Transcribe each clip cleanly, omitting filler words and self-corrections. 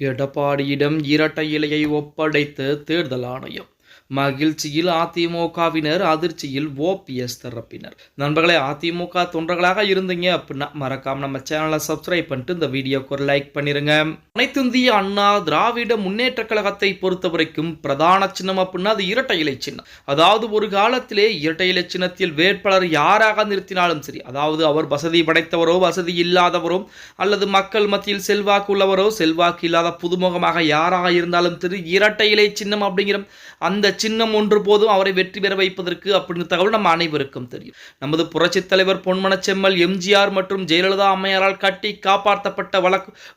எடப்பாடியிடம் இரட்டை இலையை ஒப்படைத்த தேர்தல் ஆணையம். மகிழ்ச்சியில் அதிமுகவினர், அதிர்ச்சியில் ஓபிஎஸ் தரப்பினர். நண்பர்களே, அதிமுக தொண்டர்களாக இருந்தீங்க அப்படின்னா மறக்காம நம்ம சேனலை சப்ஸ்கிரைப் பண்ணிட்டு இந்த வீடியோக்கு ஒரு லைக் பண்ணிருங்க. அனைத்திந்திய அண்ணா திராவிட முன்னேற்ற கழகத்தை பொறுத்த வரைக்கும் பிரதான சின்னம் அப்படின்னா அது இரட்டை இலை சின்னம். அதாவது ஒரு காலத்திலே இரட்டை இலை சின்னத்தில் வேட்பாளர் யாராக நிறுத்தினாலும் சரி, அதாவது அவர் வசதி படைத்தவரோ வசதி இல்லாதவரோ அல்லது மக்கள் மத்தியில் செல்வாக்கு உள்ளவரோ செல்வாக்கு இல்லாத புதுமுகமாக யாராக இருந்தாலும் சரி, இரட்டை இலை சின்னம் அப்படிங்கிற அந்த சின்னம் ஒன்று போதும் அவரை வெற்றி பெற வைப்பதற்கு அப்படின்ற தகவல் நம்ம அனைவருக்கும் தெரியும். நமது புரட்சி தலைவர் பொன்மனச்செம்மல் எம்ஜிஆர் மற்றும் ஜெயலலிதா அம்மையாரால் கட்டி காப்பாற்றப்பட்ட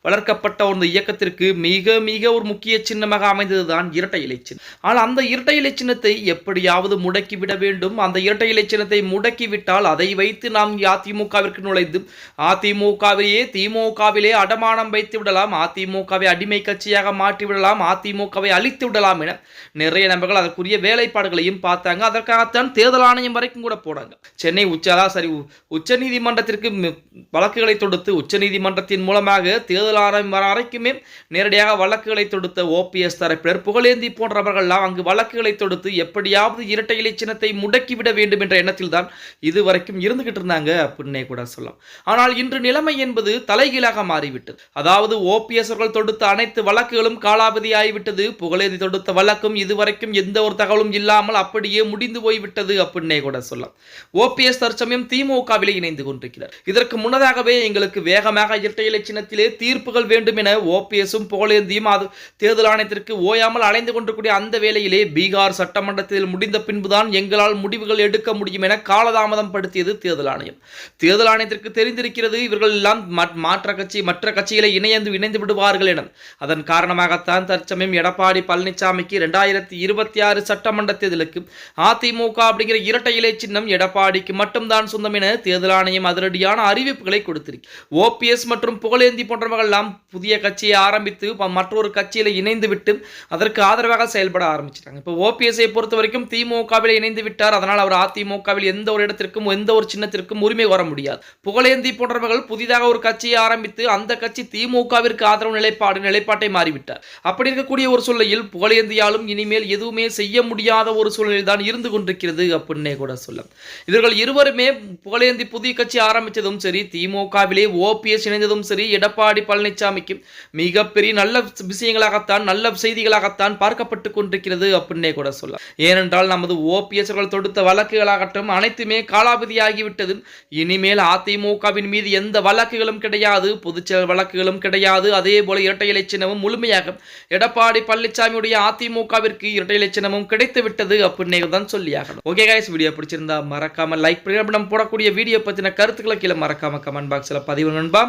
வளர்க்கப்பட்ட ஒரு இயக்கத்திற்கு மிக மிக ஒரு முக்கிய சின்னமாக அமைந்ததுதான் இரட்டை இலை சின்னம். ஆனால் அந்த இரட்டை இலை சின்னத்தை எப்படியாவது முடக்கிவிட வேண்டும். அந்த இரட்டை இலை சின்னத்தை முடக்கிவிட்டால் அதை வைத்து நாம் அதிமுகவிற்கு நுழைந்து அதிமுகவிலேயே திமுகவிலே அடமானம் வைத்து விடலாம், அதிமுகவை அடிமை கட்சியாக மாற்றி விடலாம், அதிமுகவை அழித்து விடலாம் என நிறைய நபர்கள் அதற்குரிய வேலைப்பாடுகளையும் பார்த்தாங்க. அதற்காகத்தான் தேர்தல் ஆணையம் வரைக்கும் கூட போனாங்க. சென்னை உச்ச நீதிமன்றத்திற்கு வழக்குகளை தொடுத்து உச்சநீதிமன்றத்தின் மூலமாக தேர்தல் ஆணையம் வரைக்குமே நேரடியாக வழக்குகளை தொடுத்த ஓபிஎஸ் தரப்பினர், புகழேந்தி போன்றவர்கள்லாம் அங்கு வழக்குகளை தொடுத்து எப்படியாவது இரட்டை இலை சின்னத்தை முடக்கிவிட வேண்டும் என்ற எண்ணத்தில் தான் இதுவரைக்கும் இருந்துகிட்டு இருந்தாங்க அப்படின்னே கூட சொல்லலாம். ஆனால் இன்று நிலைமை என்பது தலைகீழாக மாறிவிட்டது. அதாவது ஓபிஎஸ் அவர்கள் தொடுத்த அனைத்து வழக்குகளும் காலாவதி ஆகிவிட்டது. புகழேந்தி தொடுத்த வழக்கும் இதுவரைக்கும் எந்த ஒரு தகவலும் இல்லாமல் அப்படியே முடிந்து போய்விட்டது அப்படின்னே கூட சொல்லலாம். ஓபிஎஸ் தற்சமயம் திமுகவிலே இணைந்து கொண்டிருக்கிறார். இதற்கு முன்னதாகவே எங்களுக்கு வேகமாக இரட்டை இலை சின்னத்திலே தீர்ப்புகள் வேண்டும் என ஓபிஎஸும் புகழேந்தியும் தேர்தல் ஆணையத்திற்கு ஓயாமல் அலைந்து கொண்டிருக்கூடிய அந்த வேளையிலே பீகார் சட்டமன்றத்தில் முடிந்த பின்புதான் எங்களால் முடிவுகள் எடுக்க முடியும் என காலதாமதம் படுத்தியது தேர்தல் ஆணையம். தேர்தல் ஆணையத்திற்கு தெரிந்திருக்கிறது இவர்கள் எல்லாம் மற்ற கட்சிகளை இணைந்து விடுவார்கள் என. அதன் காரணமாகத்தான் தற்சமயம் எடப்பாடி பழனிசாமிக்கு 2026 சட்டமன்ற தேர்தலுக்கு அதிமுக அப்படிங்கிற இரட்டை இலை சின்னம் எடப்பாடிக்கு மட்டும்தான் சொந்தம் என தேர்தல் ஆணையம் அதிரடியான அறிவிப்புகளை கொடுத்திருக்கு. ஓபிஎஸ் மற்றும் புகழேந்தி போன்றவர்கள் எல்லாம் புதிய கட்சியை ஆரம்பித்து மற்றொரு கட்சியில் இணைந்து விட்டு அதற்கு ஆதரவாக செயல்பட ஆரம்பிச்சிட்டாங்க. இப்போ ஓபிஎஸ்ஐ பொறுத்த வரைக்கும் திமுகவில் இணைந்து விட்டார். அதனால் அவர் அதிமுகவில் எந்த ஒரு இடத்திற்கும் எந்த ஒரு சின்னத்திற்கும் உரிமை வர முடியாது. புகழேந்தி போன்றவர்கள் புதிதாக ஒரு கட்சியை ஆரம்பித்து அந்த கட்சி திமுகவிற்கு ஆதரவு நிலைப்பாட்டை மாறிவிட்டார். அப்படி இருக்கக்கூடிய ஒரு சூழ்நிலையில் புகழேந்தியாலும் இனிமேல் எதுவுமே செய்ய முடியாத ஒரு சூழ்நிலை தான் இருந்து கொண்டிருக்கிறது அப்படின்னே கூட சொல்லலாம். இவர்கள் இருவருமே புகழேந்தி புதிய கட்சி ஆரம்பித்ததும் சரி, திமுகவிலே ஓபிஎஸ் இணைந்ததும் சரி, எடப்பாடி பழனிசாமிக்கு மிகப்பெரிய நல்ல விஷயங்களாகத்தான் நல்ல செய்திகளாகத்தான் பார்க்கப்பட்டு கொண்டிருக்கிறது அப்படின்னே கூட சொல்லலாம். ஏனென்றால் நமது ஓபிஎஸ் தொடுத்த வழக்குகளாகட்டும் அனைத்துமே காலாவதியாகிவிட்டது. இனிமேல் அதிமுகவின் மீது எந்த வழக்குகளும் கிடையாது, பொதுச்செயல் வழக்குகளும் கிடையாது. அதே போல இரட்டை இலை சின்னமும் முழுமையாக எடப்பாடி பழனிசாமியுடைய அதிமுகவிற்கு இரட்டை இலை சின்னமும் கிடைத்து விட்டது அப்படின்னே தான் சொல்லியாகணும். ஓகே गाइस, வீடியோ பிடிச்சிருந்தா மறக்காம லைக் பண்ணி நம்ம போடக்கூடிய வீடியோ பத்தின கருத்துக்களை கீழே மறக்காம கமெண்ட் பாக்ஸ்ல பதிவு நண்பா.